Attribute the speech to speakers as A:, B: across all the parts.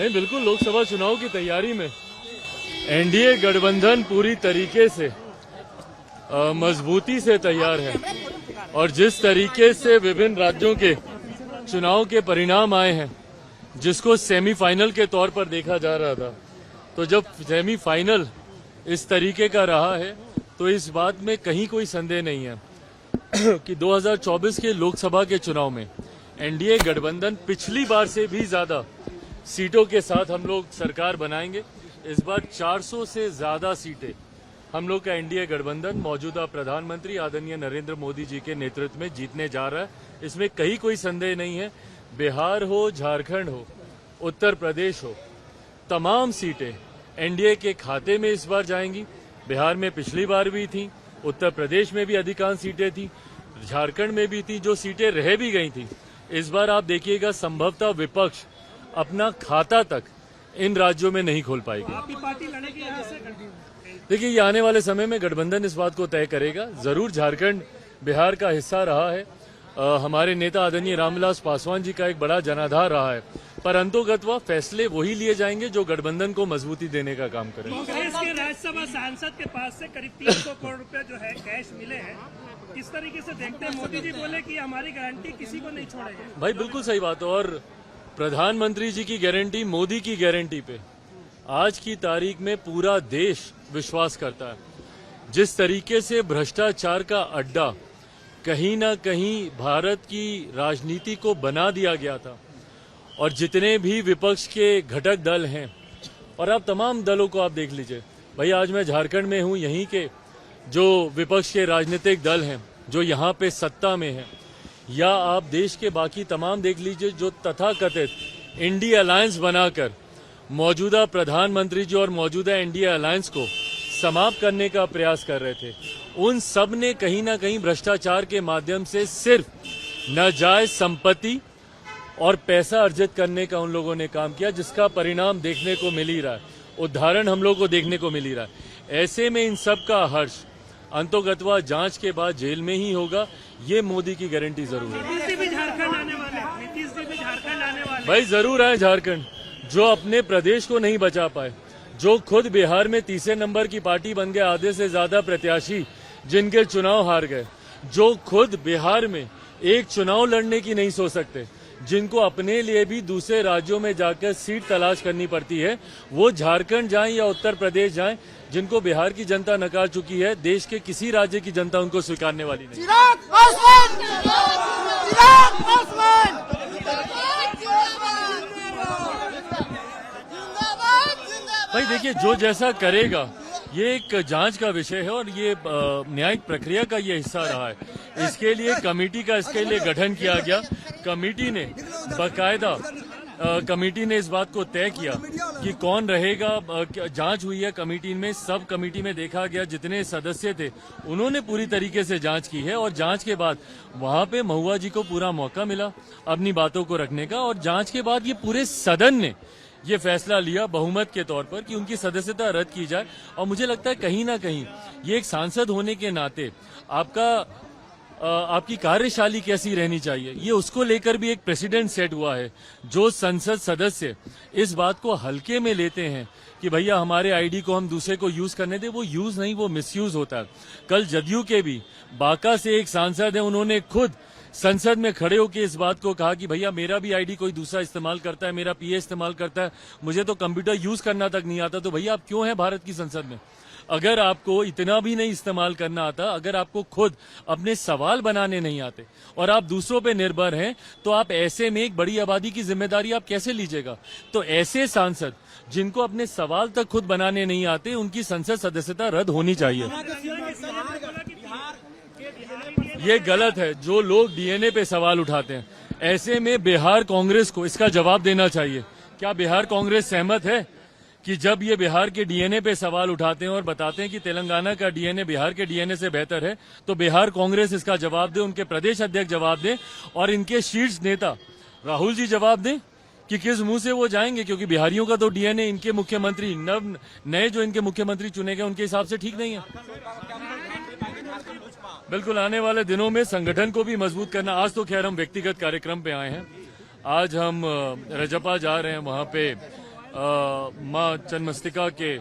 A: नहीं, बिल्कुल लोकसभा चुनाव की तैयारी में एनडीए गठबंधन पूरी तरीके से मजबूती से तैयार है और जिस तरीके से विभिन्न राज्यों के चुनाव के परिणाम आए हैं, जिसको सेमीफाइनल के तौर पर देखा जा रहा था, तो जब सेमीफाइनल इस तरीके का रहा है तो इस बात में कहीं कोई संदेह नहीं है कि 2024 के लोकसभा के चुनाव में एनडीए गठबंधन पिछली बार से भी ज्यादा सीटों के साथ हम लोग सरकार बनाएंगे। इस बार 400 से ज्यादा सीटें हम लोग का एनडीए गठबंधन मौजूदा प्रधानमंत्री आदरणीय नरेंद्र मोदी जी के नेतृत्व में जीतने जा रहा है। इसमें कहीं कोई संदेह नहीं है। बिहार हो, झारखंड हो, उत्तर प्रदेश हो, तमाम सीटें एनडीए के खाते में इस बार जाएंगी। बिहार में पिछली बार भी थी, उत्तर प्रदेश में भी अधिकांश सीटें थी, झारखंड में भी थी। जो सीटें रह भी गई थी, इस बार आप देखिएगा संभवतः विपक्ष अपना खाता तक इन राज्यों में नहीं खोल पाएगी।
B: आपकी पार्टी लड़ेगी यहाँ से?
A: देखिए, ये आने वाले समय में गठबंधन इस बात को तय करेगा। जरूर झारखंड बिहार का हिस्सा रहा है। हमारे नेता आदरणीय रामविलास पासवान जी का एक बड़ा जनाधार रहा है, पर अंतोगत्वा फैसले वही लिए जाएंगे जो गठबंधन को मजबूती देने का काम करें।
B: कांग्रेस के राज्यसभा सांसद के पास से करीब 300 करोड़ रुपए जो है कैश मिले हैं, किस तरीके से देखते हैं? मोदी जी बोले कि हमारी गारंटी किसी को नहीं छोड़ेंगे।
A: भाई बिल्कुल सही बात है। और प्रधानमंत्री जी की गारंटी, मोदी की गारंटी पे आज की तारीख में पूरा देश विश्वास करता है। जिस तरीके से भ्रष्टाचार का अड्डा कहीं ना कहीं भारत की राजनीति को बना दिया गया था, और जितने भी विपक्ष के घटक दल हैं, और आप तमाम दलों को आप देख लीजिए। भाई आज मैं झारखंड में हूं, यहीं के जो विपक्ष के राजनीतिक दल हैं जो यहाँ पे सत्ता में हैं, या आप देश के बाकी तमाम देख लीजिए जो तथाकथित इंडिया अलायंस बनाकर मौजूदा प्रधानमंत्री जी और मौजूदा इंडिया अलायंस को समाप्त करने का प्रयास कर रहे थे। उन सब ने कहीं ना कहीं भ्रष्टाचार के माध्यम से सिर्फ नाजायज संपत्ति और पैसा अर्जित करने का उन लोगों ने काम किया, जिसका परिणाम देखने को मिल ही रहा है, उदाहरण हम लोग को देखने को मिल ही रहा है। ऐसे में इन सब का हर्ष अंतोगत्वा जांच के बाद जेल में ही होगा, ये मोदी की गारंटी जरूर है।
B: नीतीश जी भी झारखंड आने वाले
A: भाई जरूर आए झारखंड। जो अपने प्रदेश को नहीं बचा पाए, जो खुद बिहार में तीसरे नंबर की पार्टी बन गए, आधे से ज्यादा प्रत्याशी जिनके चुनाव हार गए, जो खुद बिहार में एक चुनाव लड़ने की नहीं सोच सकते, जिनको अपने लिए भी दूसरे राज्यों में जाकर सीट तलाश करनी पड़ती है, वो झारखंड जाएं या उत्तर प्रदेश जाएं, जिनको बिहार की जनता नकार चुकी है, देश के किसी राज्य की जनता उनको स्वीकारने वाली नहीं। भाई देखिए, जो जैसा करेगा ये एक जांच का विषय है और ये न्यायिक प्रक्रिया का ये हिस्सा रहा है। इसके लिए कमेटी का इसके लिए गठन किया गया। कमेटी ने बाकायदा कमेटी ने इस बात को तय किया कि कौन रहेगा। जांच हुई है कमेटी में, सब कमेटी में देखा गया, जितने सदस्य थे उन्होंने पूरी तरीके से जांच की है, और जांच के बाद वहां पे महुआ जी को पूरा मौका मिला अपनी बातों को रखने का, और जांच के बाद ये पूरे सदन ने ये फैसला लिया बहुमत के तौर पर कि उनकी सदस्यता रद्द की जाए। और मुझे लगता है कहीं ना कहीं ये एक सांसद होने के नाते आपकी कार्यशैली कैसी रहनी चाहिए, ये उसको लेकर भी एक प्रेसिडेंट सेट हुआ है। जो संसद सदस्य इस बात को हल्के में लेते हैं कि भैया हमारे आईडी को हम दूसरे को यूज करने दे, वो यूज नहीं, वो मिसयूज होता है। कल जदयू के भी बांका से एक सांसद है, उन्होंने खुद संसद में खड़े होकर इस बात को कहा कि भैया मेरा भी आईडी कोई दूसरा इस्तेमाल करता है, मेरा पीए इस्तेमाल करता है, मुझे तो कंप्यूटर यूज करना तक नहीं आता। तो भैया आप क्यों हैं भारत की संसद में? अगर आपको इतना भी नहीं इस्तेमाल करना आता, अगर आपको खुद अपने सवाल बनाने नहीं आते और आप दूसरों पे निर्भर हैं, तो आप ऐसे में एक बड़ी आबादी की जिम्मेदारी आप कैसे लीजिएगा? तो ऐसे सांसद जिनको अपने सवाल तक खुद बनाने नहीं आते, उनकी संसद सदस्यता रद्द होनी चाहिए। ये गलत है जो लोग डीएनए पे सवाल उठाते हैं। ऐसे में बिहार कांग्रेस को इसका जवाब देना चाहिए। क्या बिहार कांग्रेस सहमत है कि जब ये बिहार के डीएनए पे सवाल उठाते हैं और बताते हैं कि तेलंगाना का डीएनए बिहार के डीएनए से बेहतर है, तो बिहार कांग्रेस इसका जवाब दे, उनके प्रदेश अध्यक्ष जवाब दें, और इनके शीर्ष नेता राहुल जी जवाब दें कि किस मुंह से वो जाएंगे, क्योंकि बिहारियों का तो डीएनए इनके मुख्यमंत्री नए जो इनके मुख्यमंत्री चुने गए उनके हिसाब से ठीक नहीं है। बिल्कुल, आने वाले दिनों में संगठन को भी मजबूत करना। आज तो खैर हम व्यक्तिगत कार्यक्रम पे आए हैं। आज हम रजपा जा रहे हैं, वहां पे माँ चन्मस्तिका के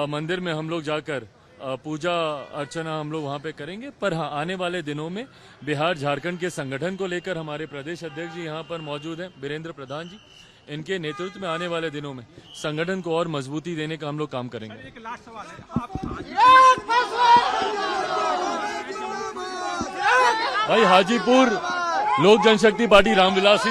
A: मंदिर में हम लोग जाकर पूजा अर्चना हम लोग वहां पे करेंगे। पर हाँ, आने वाले दिनों में बिहार झारखंड के संगठन को लेकर हमारे प्रदेश अध्यक्ष जी यहाँ पर मौजूद हैं, वीरेंद्र प्रधान जी, इनके नेतृत्व में आने वाले दिनों में संगठन को और मजबूती देने का हम लोग काम करेंगे।
C: एक लास्ट सवाल है, आप
A: भाई हाजीपुर लोक जनशक्ति पार्टी रामविलास